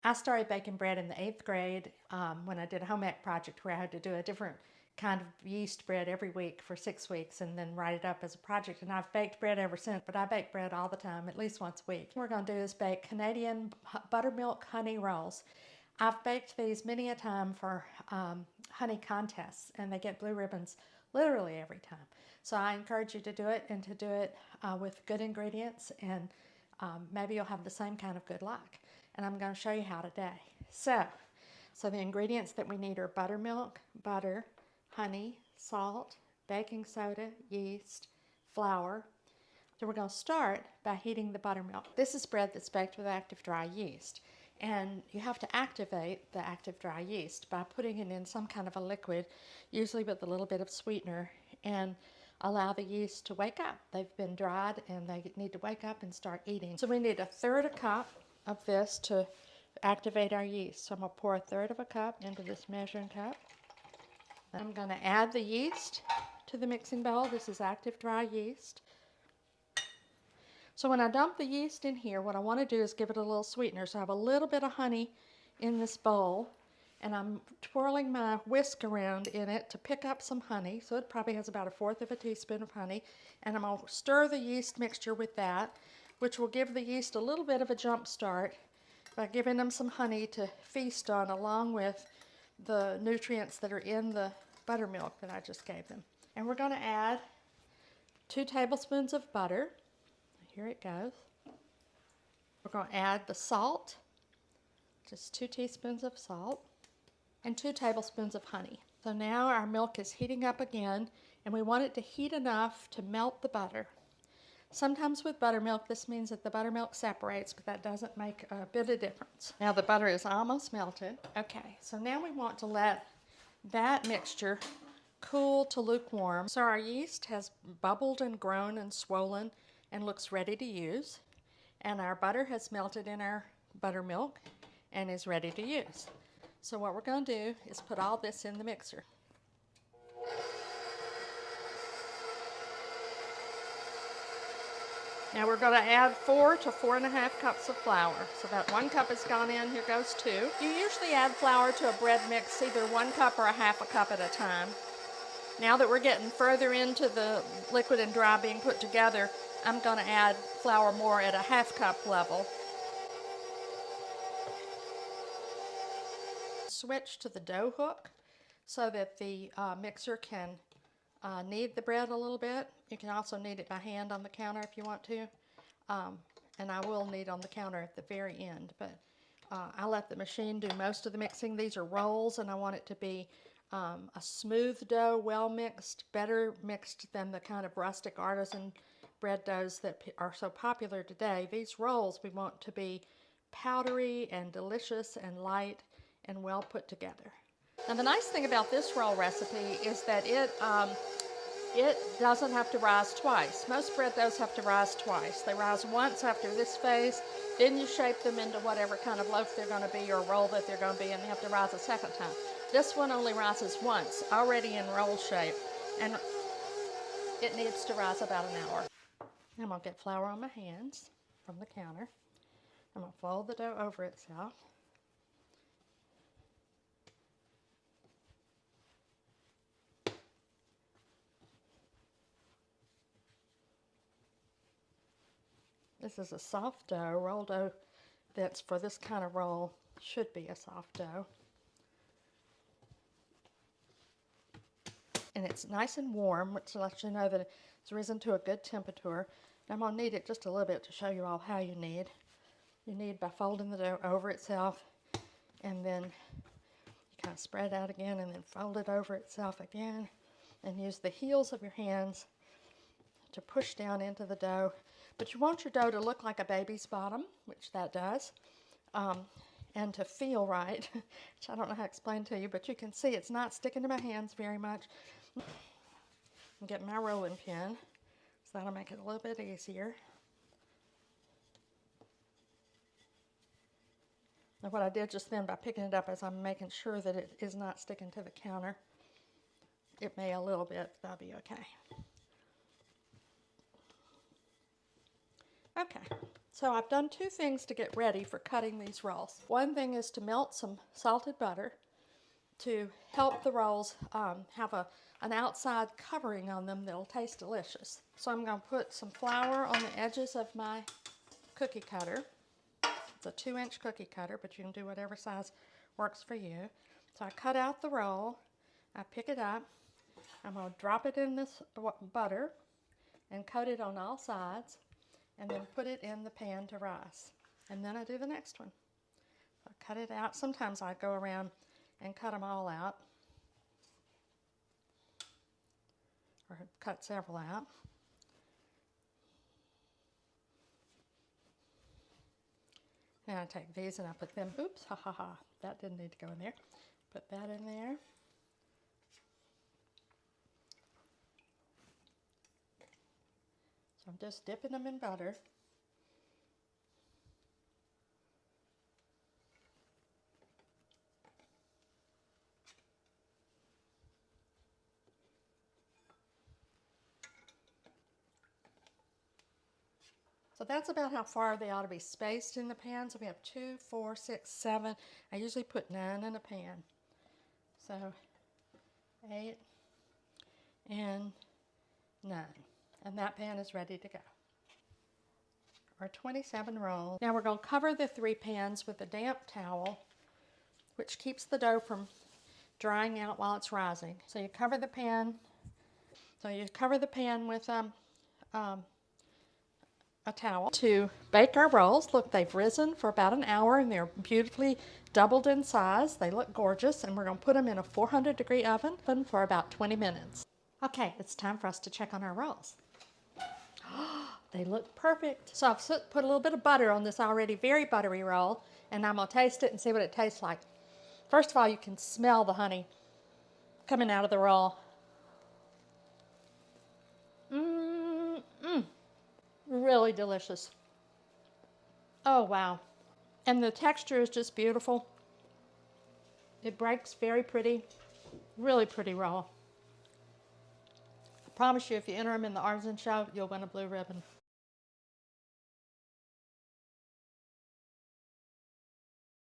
I started baking bread in the 8th grade when I did a home ec project where I had to do a different kind of yeast bread every week for 6 weeks and then write it up as a project. And I've baked bread ever since, but I bake bread all the time, at least once a week. What we're going to do is bake Canadian buttermilk honey rolls. I've baked these many a time for honey contests, and they get blue ribbons literally every time. So I encourage you to do it, and to do it with good ingredients, and maybe you'll have the same kind of good luck. And I'm going to show you how today. So the ingredients that we need are buttermilk, butter, honey, salt, baking soda, yeast, flour. So we're going to start by heating the buttermilk. This is bread that's baked with active dry yeast. And you have to activate the active dry yeast by putting it in some kind of a liquid, usually with a little bit of sweetener, and allow the yeast to wake up. They've been dried and they need to wake up and start eating. So we need 1/3 cup of this to activate our yeast. So I'm going to pour 1/3 cup into this measuring cup. Then I'm going to add the yeast to the mixing bowl. This is active dry yeast. So when I dump the yeast in here, what I want to do is give it a little sweetener. So I have a little bit of honey in this bowl, and I'm twirling my whisk around in it to pick up some honey. So it probably has about 1/4 teaspoon of honey. And I'm going to stir the yeast mixture with that, which will give the yeast a little bit of a jump start by giving them some honey to feast on, along with the nutrients that are in the buttermilk that I just gave them. And we're going to add 2 tablespoons of butter. Here it goes. We're going to add the salt, just 2 teaspoons of salt, and 2 tablespoons of honey. So now our milk is heating up again, and we want it to heat enough to melt the butter. Sometimes with buttermilk, this means that the buttermilk separates, but that doesn't make a bit of difference. Now the butter is almost melted. Okay, so now we want to let that mixture cool to lukewarm. So our yeast has bubbled and grown and swollen and looks ready to use. And our butter has melted in our buttermilk and is ready to use. So what we're going to do is put all this in the mixer. Now we're going to add 4 to 4.5 cups of flour. So that 1 cup has gone in, here goes 2. You usually add flour to a bread mix either 1 cup or 1/2 cup at a time. Now that we're getting further into the liquid and dry being put together, I'm going to add flour more at a 1/2 cup level. Switch to the dough hook so that the mixer can knead the bread a little bit. You can also knead it by hand on the counter if you want to. And I will knead on the counter at the very end, but I let the machine do most of the mixing. These are rolls, and I want it to be a smooth dough, well mixed, better mixed than the kind of rustic artisan bread doughs that are so popular today. These rolls we want to be powdery and delicious and light and well put together. Now the nice thing about this roll recipe is that it doesn't have to rise twice. Most bread doughs have to rise twice. They rise once after this phase, then you shape them into whatever kind of loaf they're going to be or roll that they're going to be, and they have to rise a second time. This one only rises once, already in roll shape, and it needs to rise about an hour. I'm going to get flour on my hands from the counter. I'm going to fold the dough over itself. This is a soft dough. Roll dough that's for this kind of roll should be a soft dough. And it's nice and warm, which lets you know that it's risen to a good temperature. And I'm going to knead it just a little bit to show you all how you knead. You knead by folding the dough over itself, and then you kind of spread out again and then fold it over itself again, and use the heels of your hands to push down into the dough. But you want your dough to look like a baby's bottom, which that does, and to feel right, which I don't know how to explain to you, but you can see it's not sticking to my hands very much. I'm getting my rolling pin, so that'll make it a little bit easier. Now what I did just then by picking it up is I'm making sure that it is not sticking to the counter. It may a little bit, but that'll be okay. Okay, So I've done two things to get ready for cutting these rolls. One thing is to melt some salted butter to help the rolls have an outside covering on them that'll taste delicious. So I'm going to put some flour on the edges of my cookie cutter. It's a 2-inch cookie cutter, but you can do whatever size works for you. So I cut out the roll, I pick it up, I'm going to drop it in this butter and coat it on all sides, and then put it in the pan to rise. And then I do the next one. So I cut it out. Sometimes I go around and cut them all out, or cut several out. And I take these and I put them, oops, ha ha ha, that didn't need to go in there. Put that in there. So I'm just dipping them in butter. So that's about how far they ought to be spaced in the pan. So we have 2, 4, 6, 7. I usually put 9 in a pan. So 8 and 9. And that pan is ready to go. Our 27 rolls. Now we're going to cover the 3 pans with a damp towel, which keeps the dough from drying out while it's rising. So you cover the pan. So you cover the pan with a towel to bake our rolls. Look, they've risen for about an hour and they're beautifully doubled in size. They look gorgeous, and we're going to put them in a 400-degree oven for about 20 minutes. Okay, it's time for us to check on our rolls. They look perfect. So I've put a little bit of butter on this already very buttery roll, and I'm going to taste it and see what it tastes like. First of all, you can smell the honey coming out of the roll. Really delicious. Oh, wow. And the texture is just beautiful. It breaks very pretty. Really pretty roll. I promise you, if you enter them in the artisan show, you'll win a blue ribbon.